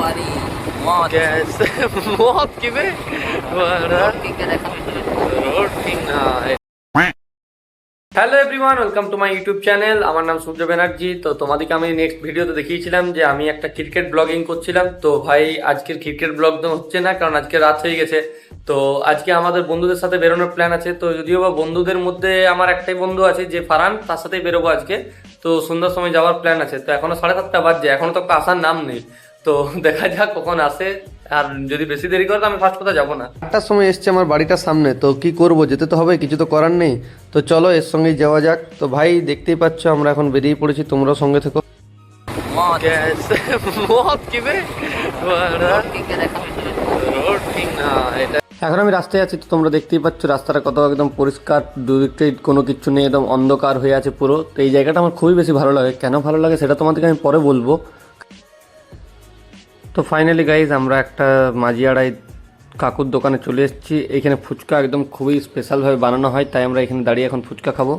वाली मौत कैसे मौत की बे रोड किंग के देखा road king hello everyone, welcome to my YouTube channel. আমার নাম সূর্য ব্যানার্জি। তো তোমাদেরকে আমি নেক্সট ভিডিওতে দেখিয়েছিলাম যে আমি একটা ক্রিকেট ব্লগিং করছিলাম। তো ভাই আজকের ক্রিকেট ব্লগ তো হচ্ছে না, কারণ আজকে রাত হয়ে গেছে। তো আজকে আমাদের বন্ধুদের সাথে বেরোনোর প্ল্যান আছে। তো যদিও বা বন্ধুদের মধ্যে আমার একটাই বন্ধু আছে যে ফারহান, তার সাথেই বেরোবো আজকে। তো সন্ধ্যার সময় যাওয়ার প্ল্যান আছে। তো এখনো 7:30 বাজছে, এখনো তো আসার নাম নেই। তো দেখা যাক কখন আসে। আর যদি বেশি দেরি করে তো আমি ফার্স্ট কথা যাবো না। 8টার সময় এসছে আমার বাড়িটার সামনে। তো কি করব, যেতে তো হবে, কিছু তো করার নেই। তো চলো এর সঙ্গেই যাওয়া যাক। তো ভাই দেখতেই পাচ্ছ আমরা এখন বেরিয়ে পড়েছি, তোমরাও সঙ্গে থেকো। मौत कैसे मौत की बे रोड किंग के देखा রোড কিং না এটা। এখন আমি রাস্তায় আছি, তো তোমরা দেখতেই পাচ্ছ রাস্তাটা কত একদম পরিষ্কার, দুদিকটাই কোনো কিছু নেই, একদম অন্ধকার হয়ে আছে পুরো। তো এই জায়গাটা আমার খুবই বেশি ভালো লাগে। কেন ভালো লাগে সেটা তোমাদেরকে আমি পরে বলবো। তো ফাইনালি গাইজ আমরা একটা মাঝিয়াড়াই কাকুর দোকানে চলে এসেছি। এখানে ফুচকা একদম খুবই স্পেশালভাবে বানানো হয়, তাই আমরা এখানে দাঁড়িয়ে এখন ফুচকা খাবো।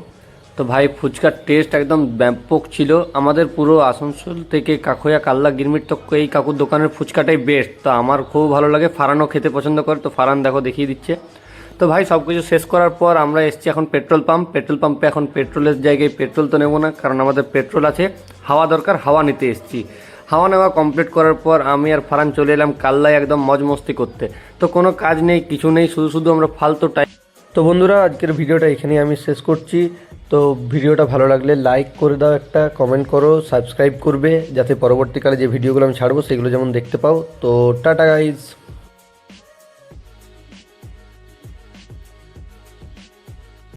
তো ভাই ফুচকার টেস্ট একদম ব্যাপক ছিল। আমাদের পুরো আসানসোল থেকে কাকইয়া কাল্লা গিরমিট তক এই কাকুর দোকানের ফুচকাটাই বেস্ট। তো আমার খুব ভালো লাগে, ফারানও খেতে পছন্দ করে। তো ফারান দেখো দেখিয়ে দিচ্ছে। তো ভাই সব কিছু শেষ করার পর আমরা এসেছি এখন পেট্রোল পাম্পে। এখন পেট্রোলের জায়গায় পেট্রোল তো নেবো না, কারণ আমাদের পেট্রোল আছে, হাওয়া দরকার, হাওয়া নিতে এসেছি। হাওয়া নেওয়া কমপ্লিট করার পর আমি আর ফারান চলে এলাম কাল্লায় একদম মজ মস্তি করতে। তো কোনো কাজ নেই, কিছু নেই, শুধু আমরা ফালতু টাইম। তো বন্ধুরা আজকের ভিডিওটা এখানেই আমি শেষ করছি। তো ভিডিওটা ভালো লাগলে লাইক করে দাও, একটা কমেন্ট করো, সাবস্ক্রাইব করবে, যাতে পরবর্তীকালে যে ভিডিওগুলো আমি ছাড়বো সেগুলো যেমন দেখতে পাও। তো টাটা গাইজ।